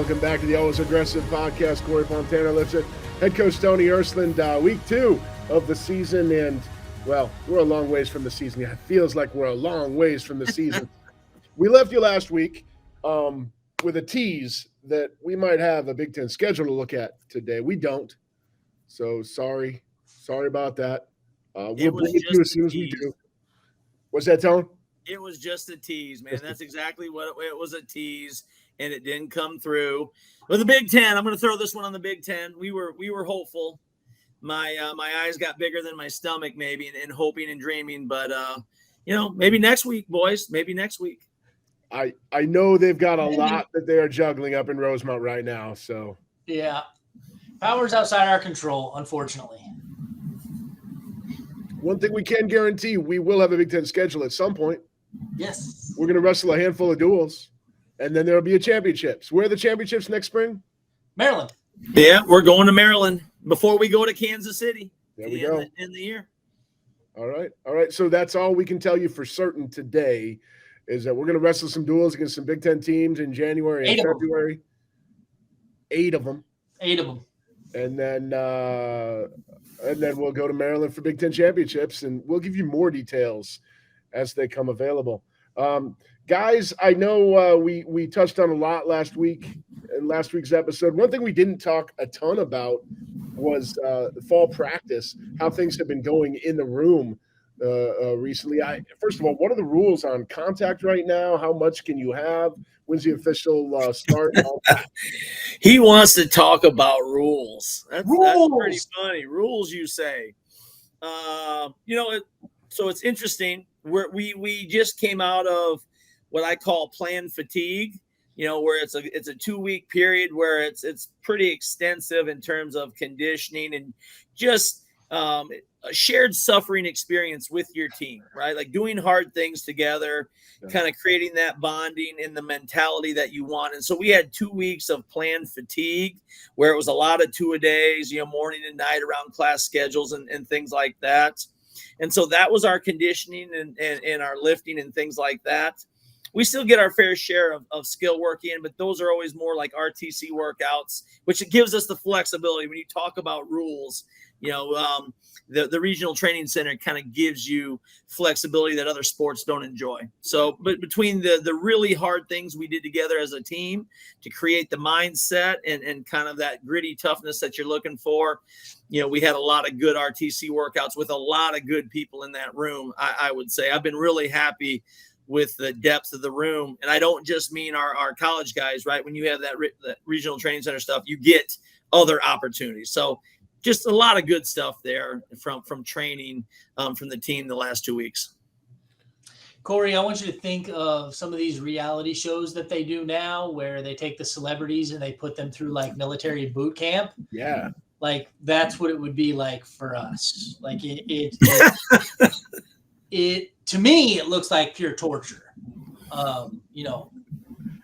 Welcome back to the Always Aggressive podcast. Cory, Lipsett, head coach Tony Ersland. Week 2 of the season, and well, we're a long ways from the season. Yeah, it feels like we're a long ways from the season. We left you last week with a tease that we might have a Big Ten schedule to look at today. We don't, so sorry about that. We'll bring it to you as soon as we do. What's that, Tone? It was just a tease, man. That's exactly what it was, a tease, and it didn't come through. With the Big Ten, I'm going to throw this one on the Big Ten. We were hopeful. My eyes got bigger than my stomach, maybe, and hoping and dreaming. But maybe next week, boys. Maybe next week. I know they've got a lot that they are juggling up in Rosemount right now. So yeah, power's outside our control, unfortunately. One thing we can guarantee, we will have a Big Ten schedule at some point. Yes. We're going to wrestle a handful of duels, and then there will be a championships. Where are the championships next spring? Maryland. Yeah, we're going to Maryland before we go to Kansas City. There we go. In the year. All right. So that's all we can tell you for certain today is that we're going to wrestle some duels against some Big Ten teams in January and February. 8 of them. 8 of them. And then we'll go to Maryland for Big Ten championships, and we'll give you more details as they come available. Guys, I know we touched on a lot last week in last week's episode. One thing we didn't talk a ton about was fall practice, how things have been going in the room recently. First of all, what are the rules on contact right now? How much can you have? When's the official start? He wants to talk about rules. That's pretty funny. Rules, you say. So it's interesting. We just came out of what I call plan fatigue, where it's a 2-week period where it's pretty extensive in terms of conditioning and just a shared suffering experience with your team, right? Like doing hard things together, kind of creating that bonding and the mentality that you want. And so we had 2 weeks of planned fatigue where it was a lot of 2-a-days, morning and night around class schedules and things like that. And so that was our conditioning and our lifting and things like that. We still get our fair share of skill work in, but those are always more like RTC workouts, which it gives us the flexibility. When you talk about rules, the regional training center kind of gives you flexibility that other sports don't enjoy. So, but between the really hard things we did together as a team to create the mindset and kind of that gritty toughness that you're looking for, we had a lot of good RTC workouts with a lot of good people in that room. I would say I've been really happy with the depth of the room. And I don't just mean our college guys, right? When you have that regional training center stuff, you get other opportunities. So just a lot of good stuff there from training from the team the last 2 weeks. Cory, I want you to think of some of these reality shows that they do now where they take the celebrities and they put them through like military boot camp. Yeah. Like that's what it would be like for us. Like it to me, it looks like pure torture.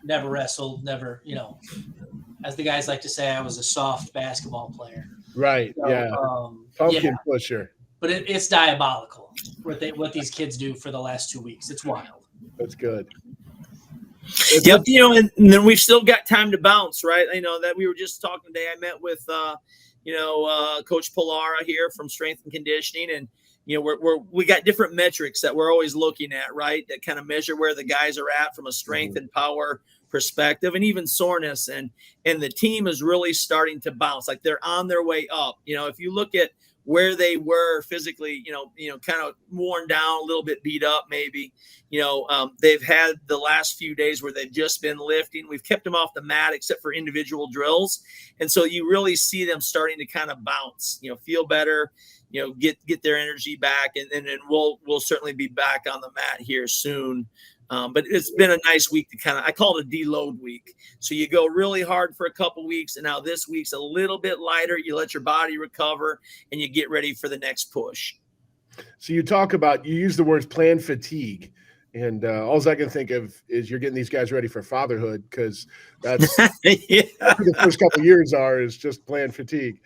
Never wrestled, never, as the guys like to say, I was a soft basketball player. Right. So, yeah. Pumpkin pusher. But it's diabolical what these kids do for the last 2 weeks. It's wild. That's good. Yep. And then we've still got time to bounce, right? That we were just talking today. I met with, Coach Pilara here from Strength and Conditioning, and we got different metrics that we're always looking at, right? That kind of measure where the guys are at from a strength and power perspective, and even soreness. And the team is really starting to bounce. Like they're on their way up. If you look at where they were physically, kind of worn down, a little bit beat up, maybe, they've had the last few days where they've just been lifting. We've kept them off the mat except for individual drills. And so you really see them starting to kind of bounce, feel better, get their energy back. And then we'll certainly be back on the mat here soon. But it's been a nice week to I call it a deload week. So you go really hard for a couple weeks, and now this week's a little bit lighter. You let your body recover, and you get ready for the next push. So you use the words plan fatigue, and all I can think of is you're getting these guys ready for fatherhood, because that's the first couple of years is just plan fatigue.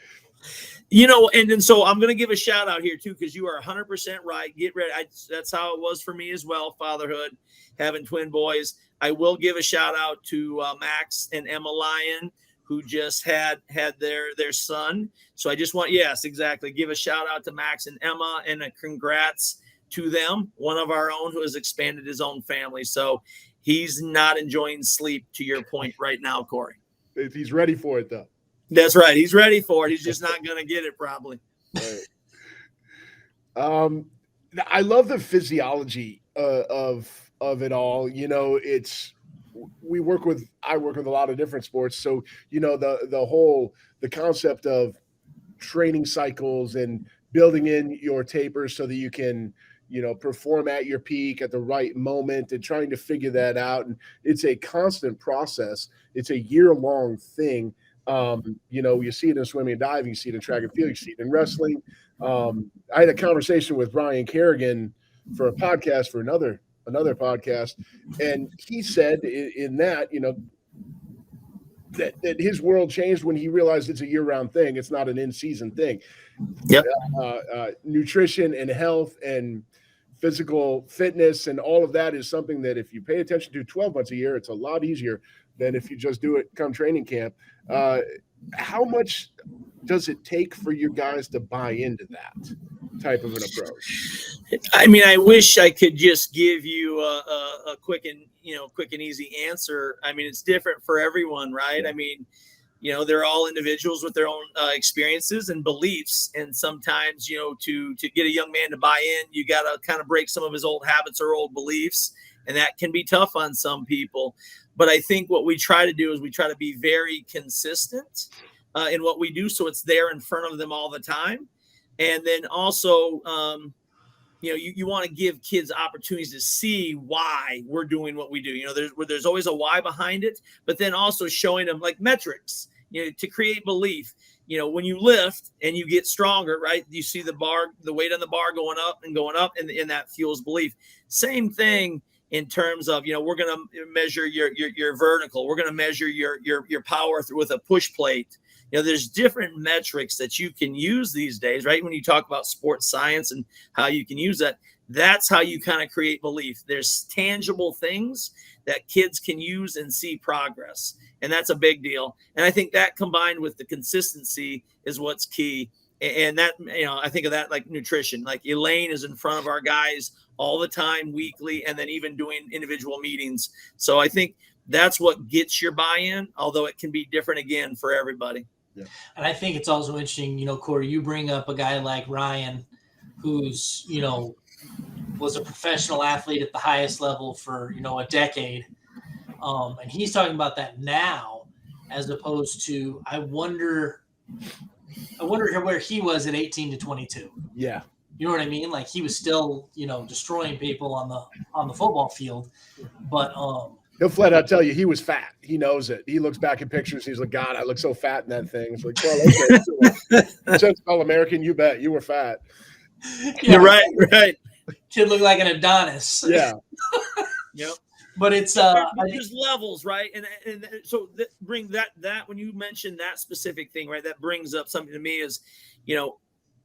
And so I'm going to give a shout out here too, because you are 100% right. Get ready. That's how it was for me as well. Fatherhood, having twin boys. I will give a shout out to Max and Emma Lyon, who just had their son. So I just want, yes, exactly, give a shout out to Max and Emma, and a congrats to them. One of our own who has expanded his own family. So he's not enjoying sleep, to your point right now, Cory. He's ready for it, though. That's right. He's ready for it. He's just not going to get it probably. Right. I love the physiology of it all. You know, I work with a lot of different sports. So, you know, the concept of training cycles and building in your tapers so that you can, you know, perform at your peak at the right moment, and trying to figure that out. And it's a constant process. It's a year-long thing. You know, you see it in swimming and diving, you see it in track and field, you see it in wrestling. I had a conversation with Brian Kerrigan for a podcast, for another podcast, and he said in that, you know, that his world changed when he realized it's a year-round thing. It's not an in-season thing. Yep. Nutrition and health and physical fitness and all of that is something that if you pay attention to 12 months a year, it's a lot easier than if you just do it come training camp. How much does it take for you guys to buy into that type of an approach? I mean, I wish I could just give you a quick and easy answer. I mean, it's different for everyone, right? I mean, you know, they're all individuals with their own experiences and beliefs. And sometimes, you know, to get a young man to buy in, you got to kind of break some of his old habits or old beliefs. And that can be tough on some people. But I think what we try to do is we try to be very consistent in what we do, so it's there in front of them all the time. And then also, you know, you want to give kids opportunities to see why we're doing what we do. You know, there's always a why behind it, but then also showing them like metrics, you know, to create belief. You know, when you lift and you get stronger, right? You see the weight on the bar going up, and that fuels belief. Same thing in terms of, you know, we're going to measure your vertical. We're going to measure your power with a push plate. You know, there's different metrics that you can use these days, right? When you talk about sports science and how you can use that, that's how you kind of create belief. There's tangible things that kids can use and see progress. And that's a big deal. And I think that combined with the consistency is what's key. And that, you know, I think of that like nutrition. Like Elaine is in front of our guys all the time, weekly, and then even doing individual meetings. So I think that's what gets your buy-in, although it can be different again for everybody. Yeah. And I think it's also interesting, you know, Cory, you bring up a guy like Ryan, who's, you know, was a professional athlete at the highest level for, you know, a decade. And he's talking about that now, as opposed to, I wonder where he was at 18 to 22. Yeah. You know what I mean? Like he was still, you know, destroying people on the football field, but, he'll flat out tell you he was fat. He knows it. He looks back at pictures. He's like, God, I look so fat in that thing. It's like, well, okay. Since All-American, you bet you were fat. Yeah, you're right. Kid looked like an Adonis. Yeah. Yep. But it's there's levels, right? And so bring that when you mention that specific thing, right? That brings up something to me is, you know,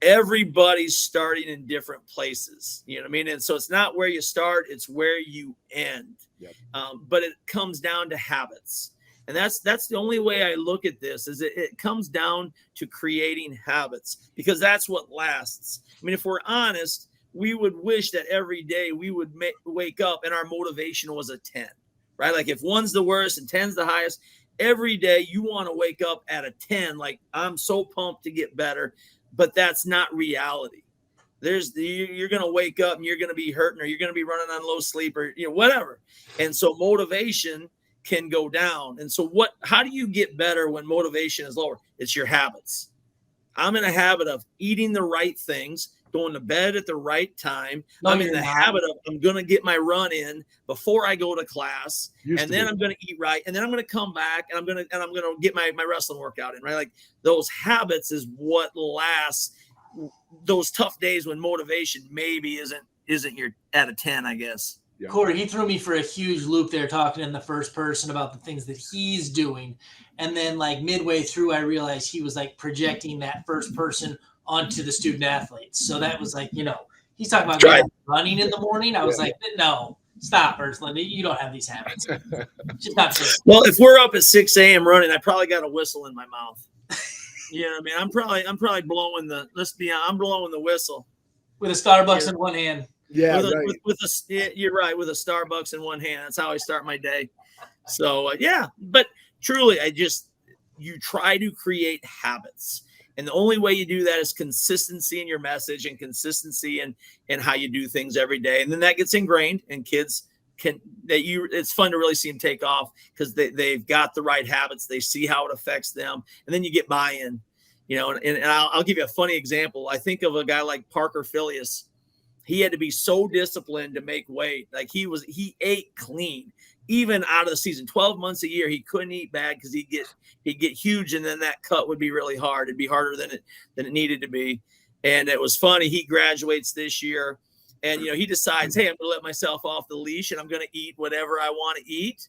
everybody's starting in different places. You know what I mean? And so it's not where you start, it's where you end. Yep. But it comes down to habits. And that's the only way I look at this is it comes down to creating habits, because that's what lasts. I mean, if we're honest, we would wish that every day we would wake up and our motivation was a 10, right? Like if 1's the worst and 10's the highest, every day you want to wake up at a 10, like I'm so pumped to get better, but that's not reality. You're going to wake up and you're going to be hurting, or you're going to be running on low sleep, or, you know, whatever. And so motivation can go down. And so how do you get better when motivation is lower? It's your habits. I'm in a habit of eating the right things, going to bed at the right time. I'm in the habit of I'm going to get my run in before I go to class, and then I'm going to eat right, and then I'm going to come back and I'm going to get my wrestling workout in, right? Like those habits is what lasts those tough days when motivation maybe isn't your at a 10, I guess. Yeah. Cory, he threw me for a huge loop there, talking in the first person about the things that he's doing. And then like midway through, I realized he was like projecting that first person onto the student athletes. So that was like, you know, he's talking about running in the morning. I was like, no, Stop, Ersland. You don't have these habits. Just not true. Well, if we're up at 6 a.m. running, I probably got a whistle in my mouth. Yeah, I mean, I'm probably blowing the. Let's be honest, I'm blowing the whistle with a Starbucks in one hand. Yeah, you're right. With a Starbucks in one hand, that's how I start my day. So yeah, but truly, you try to create habits, and the only way you do that is consistency in your message and consistency in how you do things every day, and then that gets ingrained, and kids it's fun to really see them take off because they've got the right habits. They see how it affects them, and then you get buy-in, and I'll give you a funny example. I think of a guy like Parker Phileas. He had to be so disciplined to make weight. Like he ate clean, even out of the season, 12 months a year. He couldn't eat bad because he'd get huge. And then that cut would be really hard. It'd be harder than it needed to be. And it was funny. He graduates this year. And, he decides, hey, I'm going to let myself off the leash and I'm going to eat whatever I want to eat.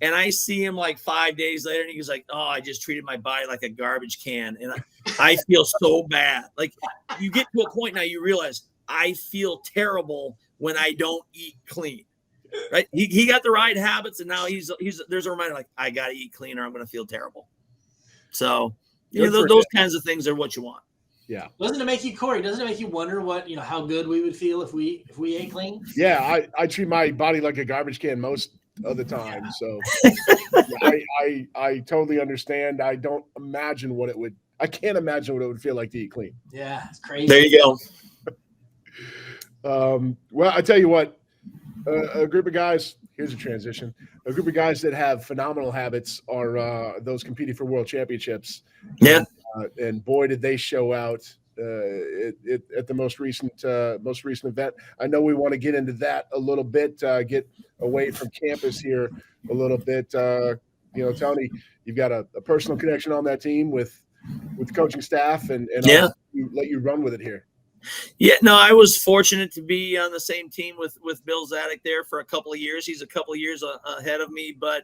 And I see him like 5 days later and he's like, oh, I just treated my body like a garbage can. And I feel so bad. Like you get to a point now you realize I feel terrible when I don't eat clean, right? He got the right habits and now there's a reminder like, I got to eat clean or I'm going to feel terrible. So, those kinds of things are what you want. Yeah. Doesn't it make you, Cory, doesn't it make you wonder what, how good we would feel if we ate clean? Yeah. I treat my body like a garbage can most of the time. Yeah. So I totally understand. I can't imagine what it would feel like to eat clean. Yeah. It's crazy. There you go. Well, I tell you what, a group of guys, here's a transition. A group of guys that have phenomenal habits are those competing for world championships. Yeah. And boy, did they show out at the most recent event. I know we want to get into that a little bit, get away from campus here a little bit. Tony, you've got a personal connection on that team with the coaching staff, and yeah. I'll let you run with it here. Yeah, no, I was fortunate to be on the same team with Bill Zadek there for a couple of years. He's a couple of years ahead of me, but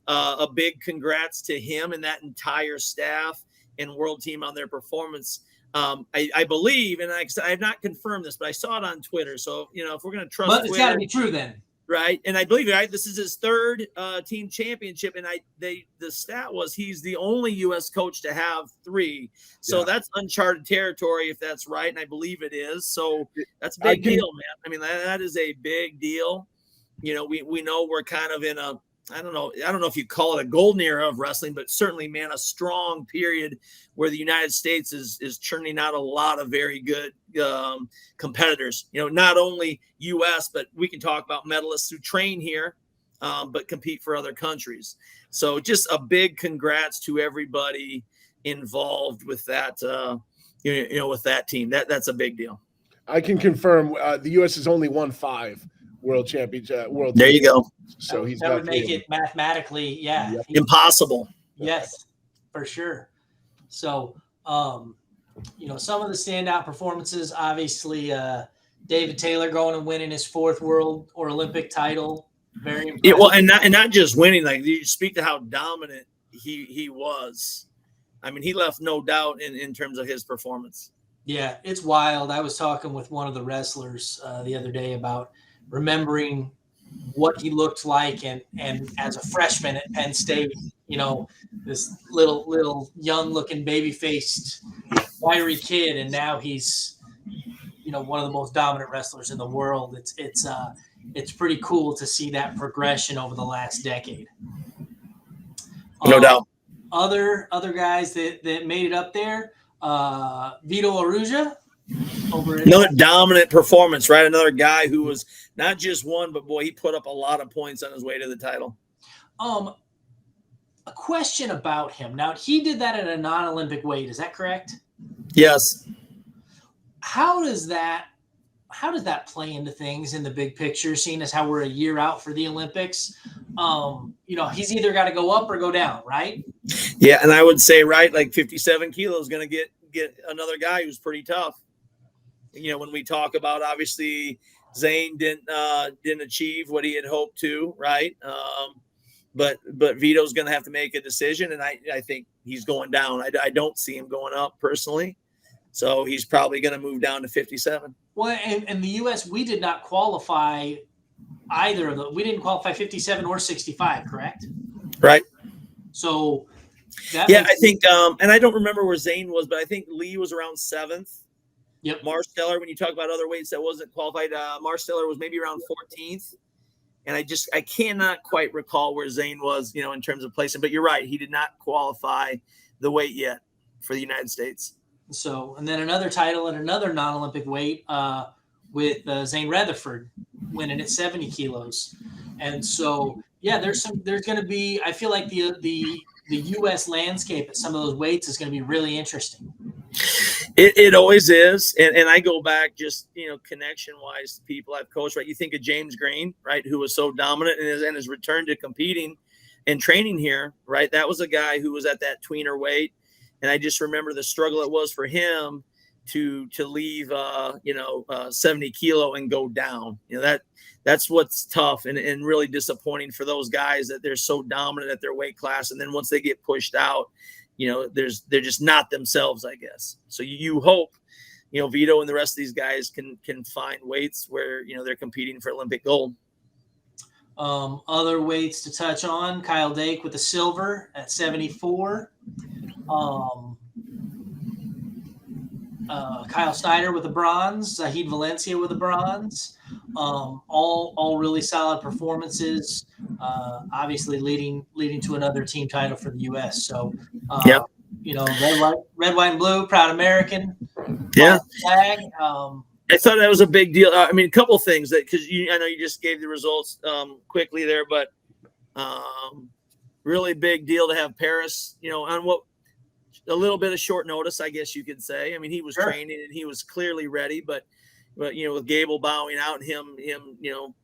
a big congrats to him and that entire staff and world team on their performance. I believe, and I have not confirmed this, but I saw it on Twitter. So, if we're going to trust but it's got to Twitter, be true then. Right. And I believe, right, this is his third team championship. And the stat was he's the only U.S. coach to have 3. So that's uncharted territory if that's right. And I believe it is. So that's a big deal, man. I mean, that is a big deal. We know we're kind of in I don't know if you call it a golden era of wrestling, but certainly, man, a strong period where the United States is churning out a lot of very good competitors. Not only U.S., but we can talk about medalists who train here, but compete for other countries. So just a big congrats to everybody involved with that, with that team. That's a big deal. I can confirm the U.S. has only won 5 world championship. There you go. So that would make it mathematically, impossible. Yes, for sure. So, some of the standout performances, obviously, David Taylor going and winning his 4th world or Olympic title. Very impressive. Yeah, well, and not just winning. Like you speak to how dominant he was. I mean, he left no doubt in terms of his performance. Yeah, it's wild. I was talking with one of the wrestlers the other day about remembering what he looked like and as a freshman at Penn State, this little young looking baby faced wiry kid, and now he's one of the most dominant wrestlers in the world. It's pretty cool to see that progression over the last decade. No doubt. Other guys that made it up there, Vito Arujau. Another dominant performance, right? Another guy who was not just one, but boy, he put up a lot of points on his way to the title. A question about him. Now, he did that at a non-Olympic weight. Is that correct? Yes. How does that play into things in the big picture, seeing as how we're a year out for the Olympics? He's either got to go up or go down, right? Yeah, and I would say, right, like 57 kilos is going to get another guy who's pretty tough. When we talk about, obviously, Zane didn't achieve what he had hoped to, right? But Vito's going to have to make a decision, and I think he's going down. I don't see him going up personally, so he's probably going to move down to 57. Well, and the U.S., we did not qualify either of them. We didn't qualify 57 or 65, correct? Right. So I think, and I don't remember where Zane was, but I think Lee was around 7th. Yep. Marsteller, when you talk about other weights that wasn't qualified, Marsteller was maybe around 14th. And I cannot quite recall where Zane was, in terms of placing. But you're right, he did not qualify the weight yet for the United States. So, and then another title at another non-Olympic weight with Zane Rutherford winning at 70 kilos. And so, there's going to be, I feel like the U.S. landscape at some of those weights is going to be really interesting. It always is. And I go back just, connection-wise to people I've coached, right? You think of James Green, right, who was so dominant and his return to competing and training here, right? That was a guy who was at that tweener weight. And I just remember the struggle it was for him to leave, 70 kilo and go down. That's what's tough and really disappointing for those guys, that they're so dominant at their weight class. And then once they get pushed out, they're just not themselves, I guess. So you hope, Vito and the rest of these guys can find weights where, they're competing for Olympic gold. Other weights to touch on: Kyle Dake with the silver at 74. Kyle Snyder with the bronze. Zahid Valencia with the bronze. All really solid performances. Obviously leading to another team title for the U.S. So, yep. Red, white, and blue, proud American. Yeah. Flag. I thought that was a big deal. I mean, a couple things because I know you just gave the results quickly there, but really big deal to have Paris, on what a little bit of short notice, I guess you could say. I mean, he was training and he was clearly ready, but with Gable bowing out and him,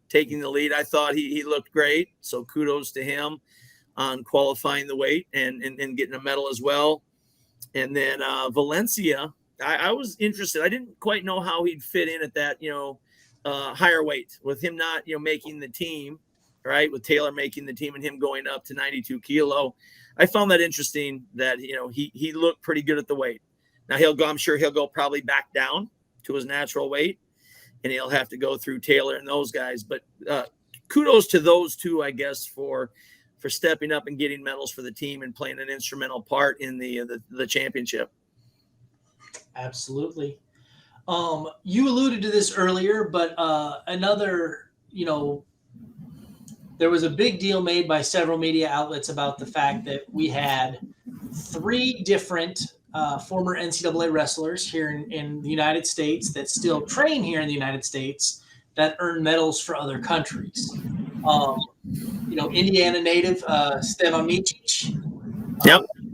taking the lead, I thought he looked great. So kudos to him on qualifying the weight and getting a medal as well. And then Valencia, I was interested. I didn't quite know how he'd fit in at that, higher weight with him not, making the team, right? With Taylor making the team and him going up to 92 kilo. I found that interesting that, he looked pretty good at the weight. Now I'm sure he'll go probably back down to his natural weight and he'll have to go through Taylor and those guys. But kudos to those two, I guess, for stepping up and getting medals for the team and playing an instrumental part in the championship. Absolutely. You alluded to this earlier, but another, there was a big deal made by several media outlets about the fact that we had 3 different former NCAA wrestlers here in the United States that still train here in the United States that earn medals for other countries. Indiana native Stevan Micic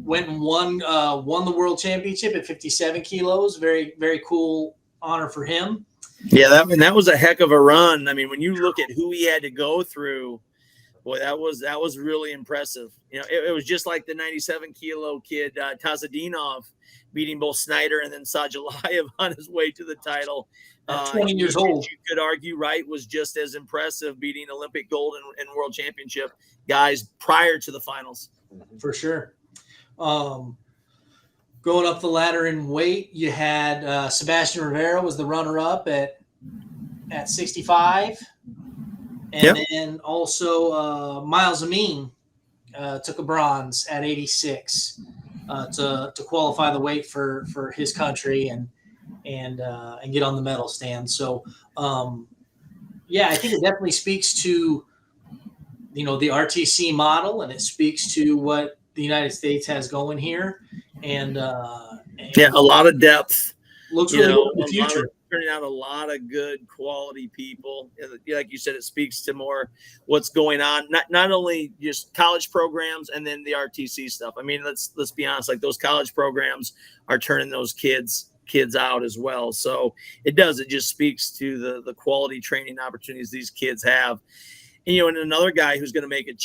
went and won the world championship at 57 kilos. Very, very cool honor for him. Yeah, that was a heck of a run. I mean, when you look at who he had to go through, boy, that was really impressive. It was just like the 97 kilo kid, Tazadinov, beating both Snyder and then Sajalayev on his way to the title. 20 years old. You could argue Wright was just as impressive, beating Olympic gold and world championship guys prior to the finals. For sure. Going up the ladder in weight, you had Sebastian Rivera was the runner-up at 65. And then also Miles Amin took a bronze at 86 to qualify the weight for his country and get on the medal stand. So, I think it definitely speaks to, the RTC model, and it speaks to what the United States has going here. And a lot of depth. Looks really good in the future. Turning out a lot of good quality people. Like you said, it speaks to more what's going on, not only just college programs and then the RTC stuff. I mean, let's be honest, like those college programs are turning those kids out as well. So it just speaks to the quality training opportunities these kids have. And, and another guy who's going to make it,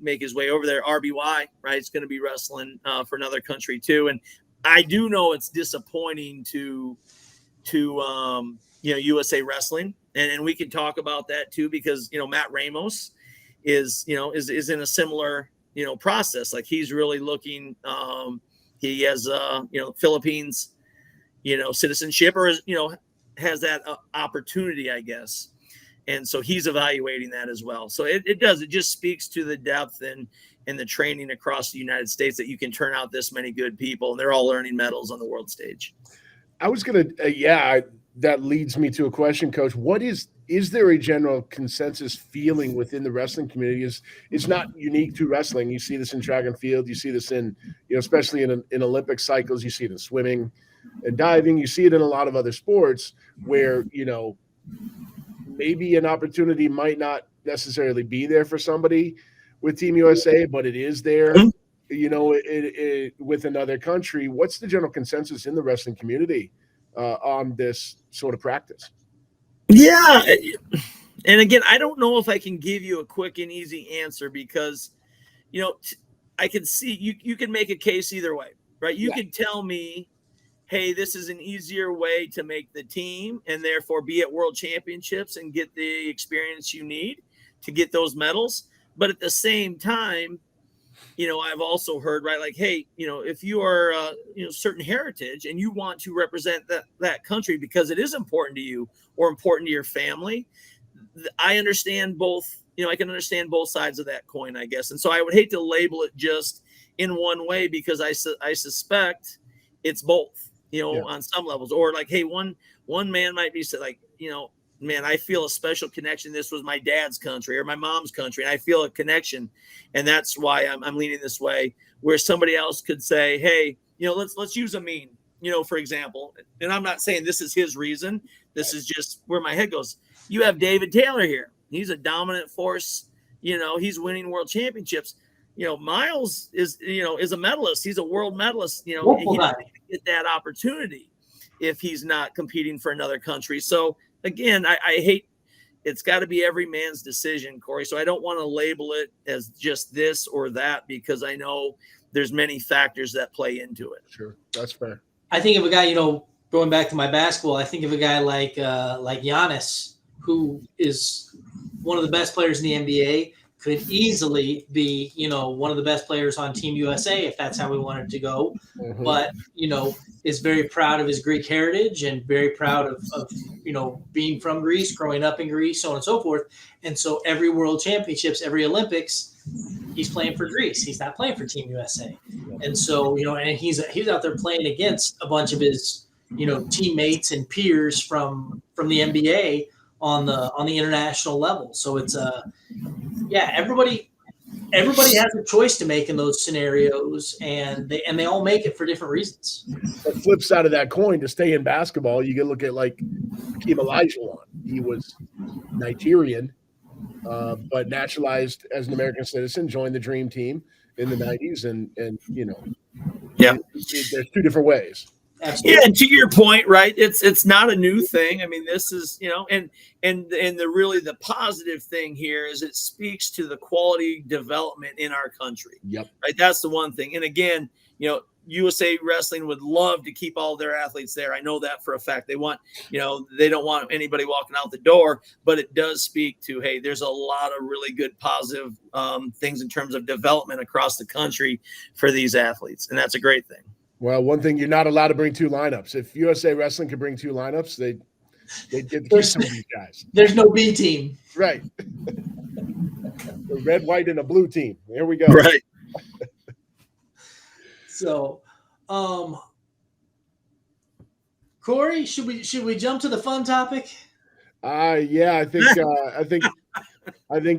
make his way over there, RBY, right? It's going to be wrestling for another country too. And I do know it's disappointing to USA Wrestling, and we can talk about that too, because Matt Ramos is in a similar process. Like he's really looking. He has Philippines citizenship, or has that opportunity, I guess. And so he's evaluating that as well. So it just speaks to the depth and the training across the United States that you can turn out this many good people, and they're all earning medals on the world stage. I was going to, that leads me to a question, Coach. What is there a general consensus feeling within the wrestling community? It's not unique to wrestling. You see this in track and field. You see this in, especially in Olympic cycles. You see it in swimming and diving. You see it in a lot of other sports where, maybe an opportunity might not necessarily be there for somebody with Team USA, but it is there, with another country. What's the general consensus in the wrestling community on this sort of practice? Yeah. And again, I don't know if I can give you a quick and easy answer because, I can see you can make a case either way, right? You can tell me, hey, this is an easier way to make the team and therefore be at world championships and get the experience you need to get those medals. But at the same time, I've also heard, right, like, hey, if you are, certain heritage and you want to represent that country because it is important to you or important to your family, I understand both, I can understand both sides of that coin, I guess. And so I would hate to label it just in one way because I suspect it's both, on some levels. Or like, hey, one man might be like, man, I feel a special connection. This was my dad's country or my mom's country, and I feel a connection, and that's why I'm leaning this way. Where somebody else could say, hey, let's use a meme, for example. And I'm not saying this is his reason. This is just where my head goes. You have David Taylor here. He's a dominant force. He's winning world championships. Miles is a medalist. He's a world medalist. He doesn't get that opportunity if he's not competing for another country. So again, I hate, it's got to be every man's decision, Cory. So I don't want to label it as just this or that because I know there's many factors that play into it. Sure, that's fair. I think of a guy, going back to my basketball, I think of a guy like Giannis, who is one of the best players in the NBA, could easily be, one of the best players on Team USA if that's how we wanted to go. Mm-hmm. But, is very proud of his Greek heritage and very proud of being from Greece, growing up in Greece, so on and so forth. And so every World Championships, every Olympics, he's playing for Greece. He's not playing for Team USA. And so, and he's out there playing against a bunch of his, teammates and peers from the NBA on the international level. So it's everybody has a choice to make in those scenarios, and they all make it for different reasons. The flip side of that coin, to stay in basketball, you can look at like Hakeem Olajuwon. He was Nigerian, but naturalized as an American citizen, joined the Dream Team in the 90s, and there's two different ways. Absolutely. Yeah, and to your point, right? It's not a new thing. I mean, this is, and the positive thing here is it speaks to the quality development in our country. Yep. Right. That's the one thing. And again, USA Wrestling would love to keep all their athletes there. I know that for a fact. They want, they don't want anybody walking out the door, but it does speak to, hey, there's a lot of really good positive things in terms of development across the country for these athletes. And that's a great thing. Well, one thing, you're not allowed to bring two lineups. If USA Wrestling could bring two lineups, they did keep some of these guys. There's no B team. Right. The red, white, and a blue team. There we go. Right. So, Cory, should we jump to the fun topic? Yeah, I think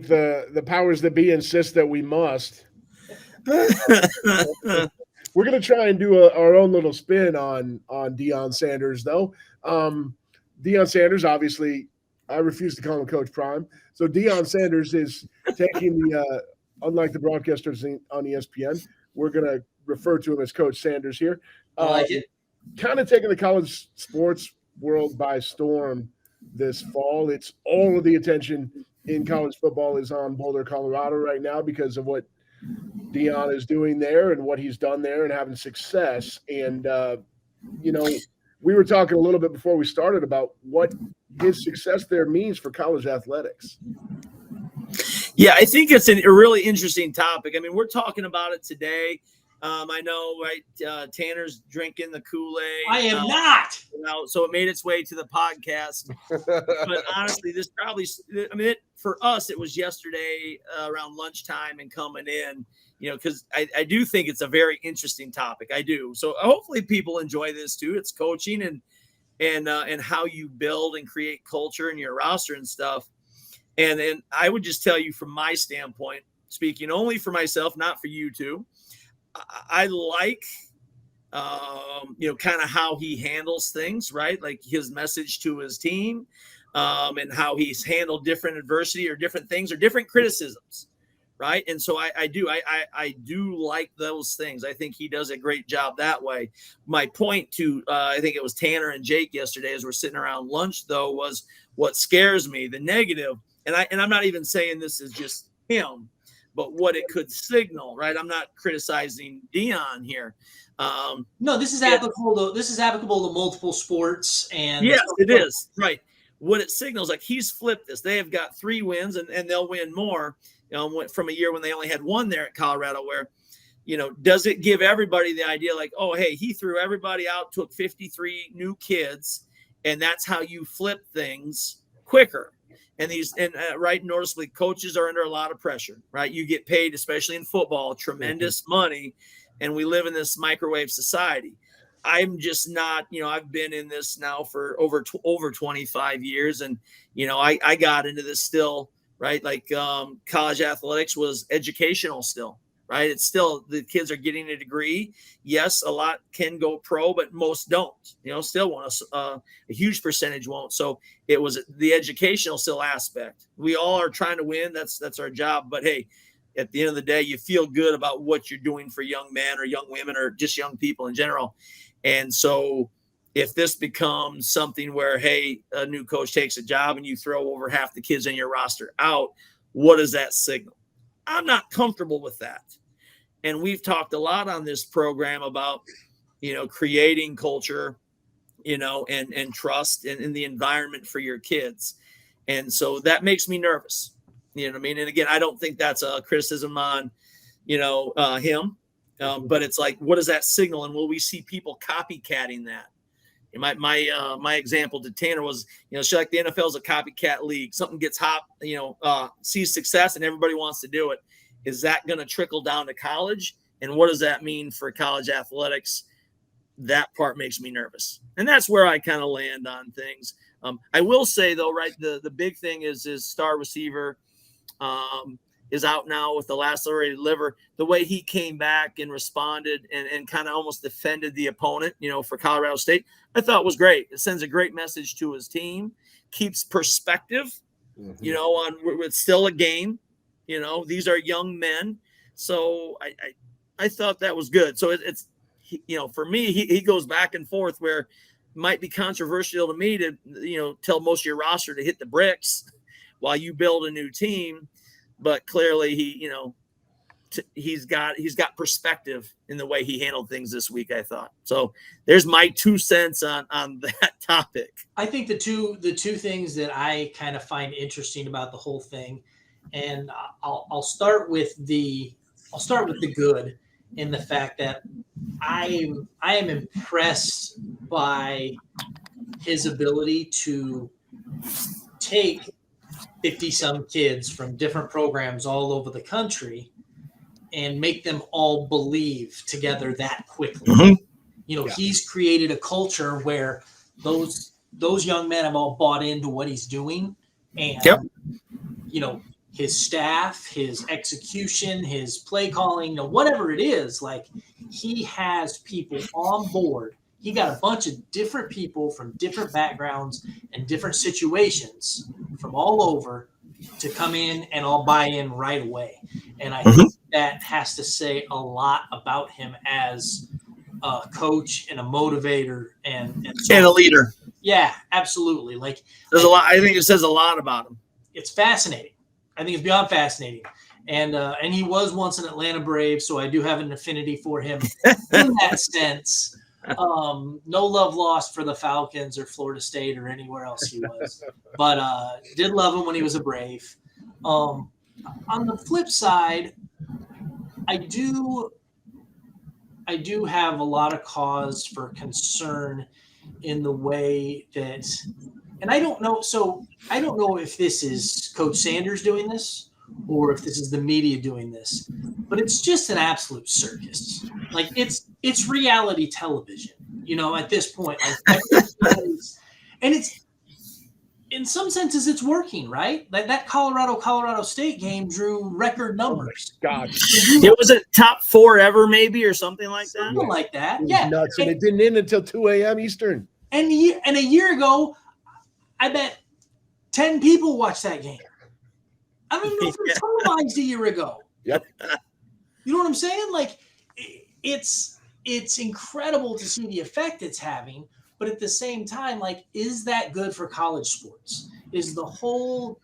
the powers that be insist that we must. We're going to try and do our own little spin on Deion Sanders, though. Deion Sanders, obviously, I refuse to call him Coach Prime. So Deion Sanders is taking unlike the broadcasters on ESPN, we're going to refer to him as Coach Sanders here. I like it. Kind of taking the college sports world by storm this fall. It's all of the attention in college football is on Boulder, Colorado right now because of what Deion is doing there and what he's done there and having success. And, we were talking a little bit before we started about what his success there means for college athletics. Yeah, I think it's a really interesting topic. I mean, we're talking about it today, I know, right? Tanner's drinking the Kool-Aid. I am not. So it made its way to the podcast. But honestly, this probably, I mean, for us, it was yesterday around lunchtime and coming in, because I do think it's a very interesting topic. I do. So hopefully people enjoy this too. It's coaching and how you build and create culture in your roster and stuff. And I would just tell you from my standpoint, speaking only for myself, not for you two, I like, kind of how he handles things, right? Like his message to his team, and how he's handled different adversity or different things or different criticisms, right? And so I do like those things. I think he does a great job that way. My point to, I think it was Tanner and Jake yesterday as we're sitting around lunch, though, was what scares me, the negative. And I'm not even saying this is just him, but what it could signal, right? I'm not criticizing Deion here. No, this is applicable. This is applicable to multiple sports, and yes, it is, right. What it signals, like he's flipped this. They have got 3 wins, and they'll win more. From a year when they only had 1 there at Colorado, where, does it give everybody the idea like, oh, hey, he threw everybody out, took 53 new kids, and that's how you flip things quicker. And right, noticeably, coaches are under a lot of pressure, right? You get paid, especially in football, tremendous money, and we live in this microwave society. I'm just not, I've been in this now for over 25 years, and I got into this still, right? Like college athletics was educational still, right? It's still, the kids are getting a degree. Yes, a lot can go pro, but most don't. Still won't. A huge percentage won't. So it was the educational still aspect. We all are trying to win. That's our job. But hey, at the end of the day, you feel good about what you're doing for young men or young women or just young people in general. And so if this becomes something where, hey, a new coach takes a job and you throw over half the kids in your roster out, what does that signal? I'm not comfortable with that. And we've talked a lot on this program about, creating culture, and trust in the environment for your kids. And so that makes me nervous. You know what I mean? And again, I don't think that's a criticism on, him. But it's like, what does that signal? And will we see people copycatting that? My example to Tanner was, like the NFL is a copycat league. Something gets hot, sees success and everybody wants to do it. Is that going to trickle down to college? And what does that mean for college athletics? That part makes me nervous. And that's where I kind of land on things. I will say, though, right, the big thing is his star receiver is out now with the lacerated liver. The way he came back and responded and kind of almost defended the opponent, for Colorado State, I thought was great. It sends a great message to his team, keeps perspective, on it's still a game. These are young men. So I thought that was good. So it's for me, he goes back and forth where it might be controversial to me to, tell most of your roster to hit the bricks while you build a new team. But clearly he's got perspective in the way he handled things this week, I thought. So there's my 2 cents on that topic. I think the two things that I kind of find interesting about the whole thing, and I'll start with the good, in the fact that I am impressed by his ability to take 50-some kids from different programs all over the country and make them all believe together that quickly. Mm-hmm. He's created a culture where those young men have all bought into what he's doing, and his staff, his execution, his play calling, whatever it is, like, he has people on board. He got a bunch of different people from different backgrounds and different situations from all over to come in and all buy in right away. And I think that has to say a lot about him as a coach and a motivator and a leader. Yeah, absolutely. Like, there's a lot. I think it says a lot about him. It's fascinating. I think it's beyond fascinating. And he was once an Atlanta Brave, so I do have an affinity for him in that sense. No love lost for the Falcons or Florida State or anywhere else he was, but did love him when he was a Brave. On the flip side, I do I do have a lot of cause for concern in the way that, and I don't know. So I don't know if this is Coach Sanders doing this or if this is the media doing this, but it's just an absolute circus. Like it's reality television, at this point, like and it's, in some senses it's working, right? Like that Colorado State game drew record numbers. Oh God, it was a top 4 ever, maybe, or something like that. Something like that. It was Yeah, nuts, and it didn't end until 2 a.m. Eastern. And a year ago, I bet 10 people watched that game. I don't even know if it was televised a year ago. Yep. You know what I'm saying? Like, it's incredible to see the effect it's having. But at the same time, like, is that good for college sports? Is the whole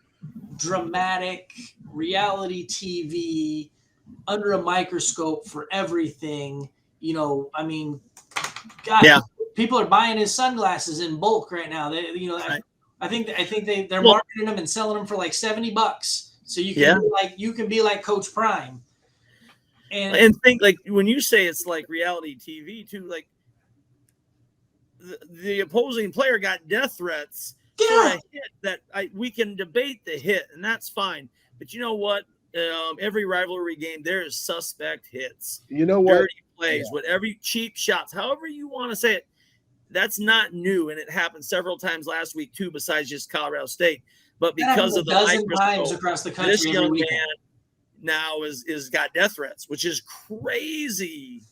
dramatic reality TV under a microscope for everything? I mean, God, yeah. People are buying his sunglasses in bulk right now. They, right. I think they're marketing them and selling them for like $70, so you can be like Coach Prime. And think, like, when you say it's like reality TV too, like the opposing player got death threats for a hit that we can debate the hit, and that's fine. But you know what? Every rivalry game, there is suspect hits. You know what? Dirty plays, whatever, cheap shots, however you want to say it. That's not new, and it happened several times last week too, besides just Colorado State. But because of the times across the country, this young man now is got death threats, which is crazy.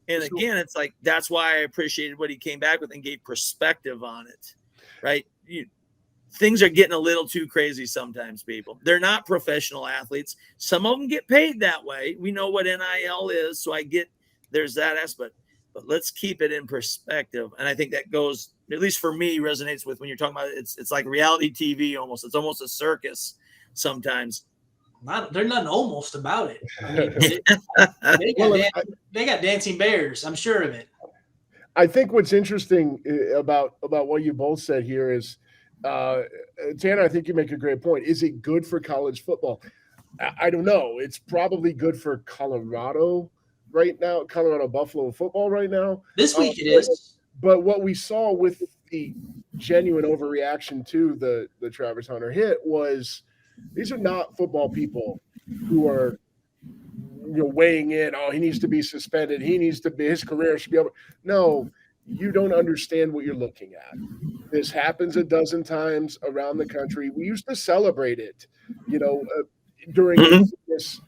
And again, it's like, that's why I appreciated what he came back with and gave perspective on it, right? Things are getting a little too crazy sometimes, people. They're not professional athletes. Some of them get paid that way. We know what NIL is, so I get there's that aspect. But let's keep it in perspective. And I think that goes, at least for me, resonates with when you're talking about it. It's like reality TV almost. It's almost a circus sometimes. There's nothing almost about it. I mean, they got dancing bears. I'm sure of it. I think what's interesting about what you both said here is, Tanner, I think you make a great point. Is it good for college football? I don't know. It's probably good for Colorado right now, Colorado Buffalo football right now. This week it is. But what we saw with the genuine overreaction to the Travis Hunter hit was, these are not football people who are weighing in. Oh, he needs to be suspended. His career should be over. No, you don't understand what you're looking at. This happens a dozen times around the country. We used to celebrate it, during this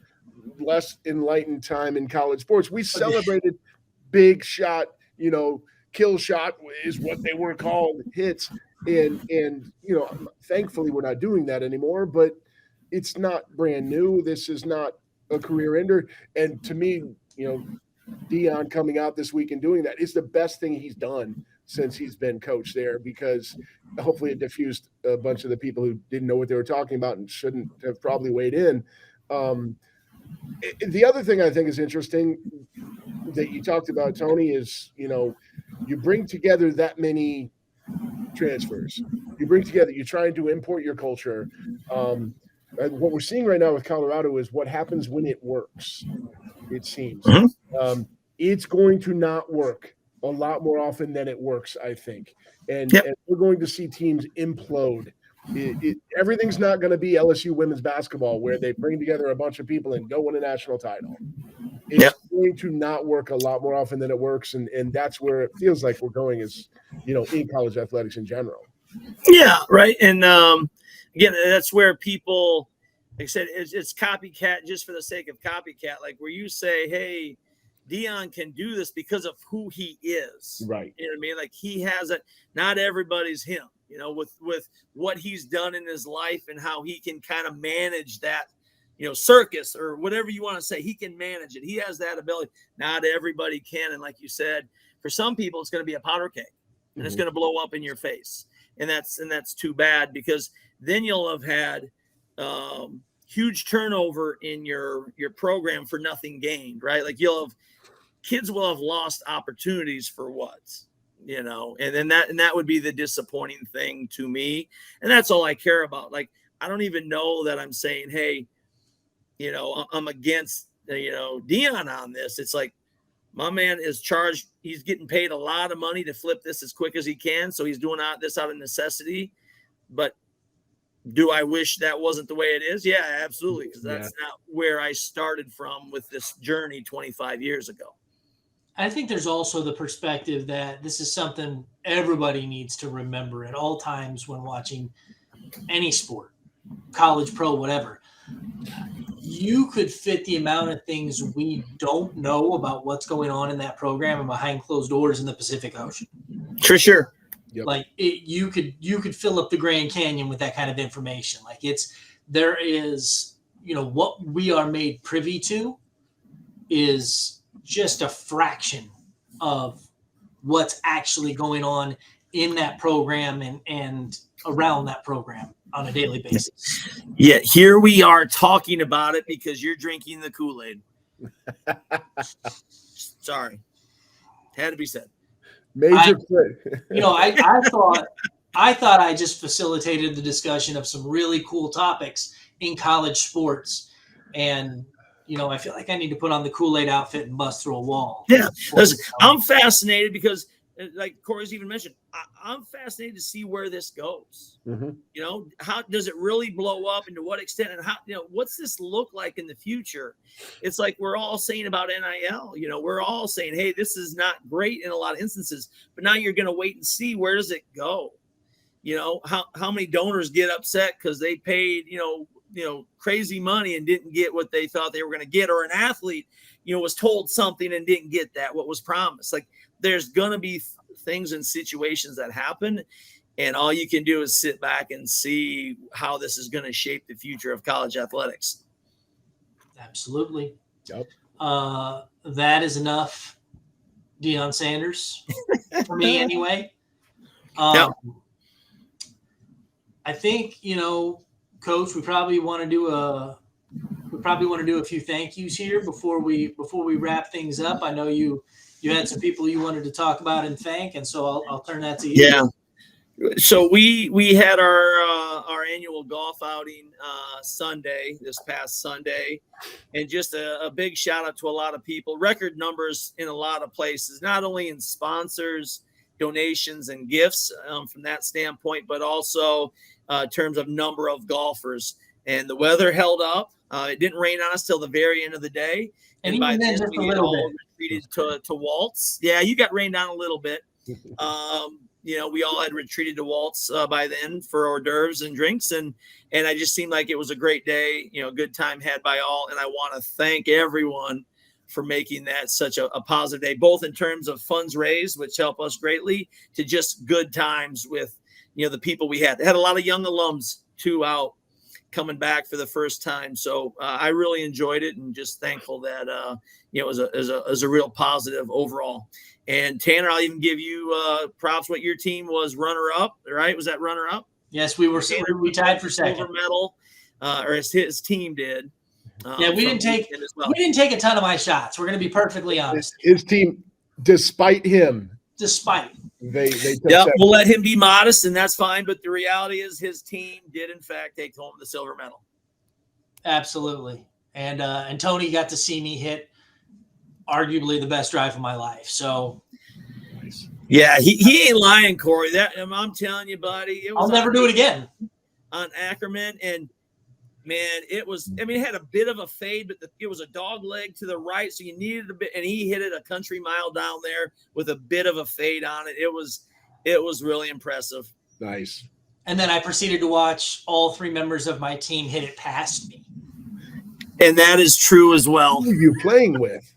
less enlightened time in college sports. We celebrated big shot, kill shot is what they were called, hits. And thankfully we're not doing that anymore, but it's not brand new. This is not a career ender. And to me, Deion coming out this week and doing that is the best thing he's done since he's been coach there, because hopefully it diffused a bunch of the people who didn't know what they were talking about and shouldn't have probably weighed in. The other thing I think is interesting that you talked about, Tony, is, you bring together that many transfers. You're trying to import your culture. What we're seeing right now with Colorado is what happens when it works, it seems. It's going to not work a lot more often than it works, I think. And we're going to see teams implode. Everything's not going to be LSU women's basketball where they bring together a bunch of people and go win a national title. It's going to not work a lot more often than it works. And that's where it feels like we're going, is, in college athletics in general. Yeah, right. And again, that's where people, like I said, it's copycat just for the sake of copycat. Like where you say, hey, Deion can do this because of who he is. Right. You know what I mean? Like he has it. Not everybody's him, with what he's done in his life and how he can kind of manage that, circus or whatever you want to say. He can manage it. He has that ability. Not everybody can. And like you said, for some people, it's going to be a powder keg and it's going to blow up in your face. And that's too bad, because then you'll have had huge turnover in your program for nothing gained, right? Like kids will have lost opportunities for what, and then that would be the disappointing thing to me. And that's all I care about. Like, I don't even know that I'm saying, hey, I'm against, Deion on this. It's like, My man is charged. He's getting paid a lot of money to flip this as quick as he can. So he's doing this out of necessity. But do I wish that wasn't the way it is? Yeah, absolutely. Because that's not where I started from with this journey 25 years ago. I think there's also the perspective that this is something everybody needs to remember at all times when watching any sport, college, pro, whatever. You could fit the amount of things we don't know about what's going on in that program and behind closed doors in the Pacific Ocean. For sure. Yep. Like you could fill up the Grand Canyon with that kind of information. Like there is, what we are made privy to is just a fraction of what's actually going on in that program and around that program on a daily basis. Yeah, here we are talking about it because you're drinking the Kool-Aid. Sorry. Had to be said. I thought I just facilitated the discussion of some really cool topics in college sports. And I feel like I need to put on the Kool-Aid outfit and bust through a wall. Yeah, listen, I'm fascinated because, like Cory's even mentioned, I'm fascinated to see where this goes. Mm-hmm. How does it really blow up, and to what extent, and how, what's this look like in the future? It's like we're all saying about NIL. We're all saying, hey, this is not great in a lot of instances, but now you're going to wait and see where does it go. How many donors get upset because they paid, crazy money and didn't get what they thought they were going to get, or an athlete, was told something and didn't get what was promised. Like there's going to be things and situations that happen, and all you can do is sit back and see how this is going to shape the future of college athletics. Absolutely. Yep. That is enough Deion Sanders for me anyway. Yep. I think, Coach, we probably want to do a few thank yous here before we wrap things up. I know you had some people you wanted to talk about and thank, and so I'll turn that to you. Yeah. So we had our annual golf outing this past Sunday, and just a big shout out to a lot of people. Record numbers in a lot of places, not only in sponsors, donations, and gifts from that standpoint, but also in terms of number of golfers. And the weather held up. It didn't rain on us till the very end of the day. And by then, just we all retreated to Waltz. Yeah, you got rained on a little bit. We all had retreated to Waltz by then for hors d'oeuvres and drinks. And I just seemed like it was a great day, good time had by all. And I want to thank everyone for making that such a positive day, both in terms of funds raised, which help us greatly, to just good times with, the people we had. They had a lot of young alums too out coming back for the first time. So I really enjoyed it, and just thankful that, it was a real positive overall. And Tanner, I'll even give you props. What your team was runner up, right? Was that runner up? Yes, we tied for second. Silver medal, or his team did. We didn't take a ton of my shots. We're going to be perfectly honest. His team, despite him, they took we'll let him be modest, and that's fine. But the reality is, his team did in fact take home the silver medal. Absolutely, and Tony got to see me hit arguably the best drive of my life. So, yeah, he ain't lying, Cory. I'm telling you, buddy, I'll never do it again on Ackerman. And man, it had a bit of a fade, but it was a dog leg to the right, so you needed a bit, and he hit it a country mile down there with a bit of a fade on it. It was really impressive. Nice. And then I proceeded to watch all three members of my team hit it past me. And that is true as well. Who are you playing with?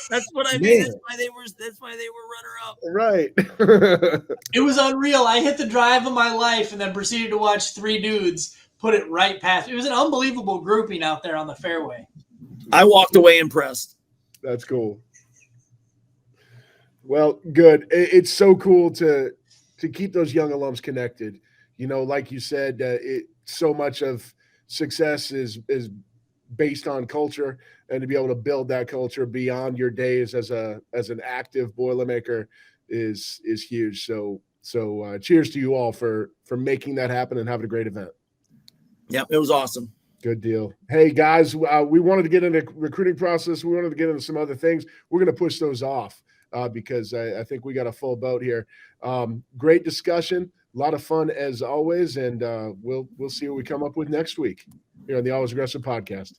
That's what I mean. That's why they were runner up. Right. It was unreal. I hit the drive of my life and then proceeded to watch three dudes put it right past. It was an unbelievable grouping out there on the fairway. I walked away impressed. That's cool. Well, good. It's so cool to keep those young alums connected. Like you said, so much of success is based on culture, and to be able to build that culture beyond your days as an active Boilermaker is huge. So cheers to you all for making that happen and having a great event. Yeah, it was awesome. Good deal. Hey, guys, we wanted to get into recruiting process. We wanted to get into some other things. We're going to push those off because I think we got a full boat here. Great discussion. A lot of fun as always. And we'll see what we come up with next week here on the Always Aggressive podcast.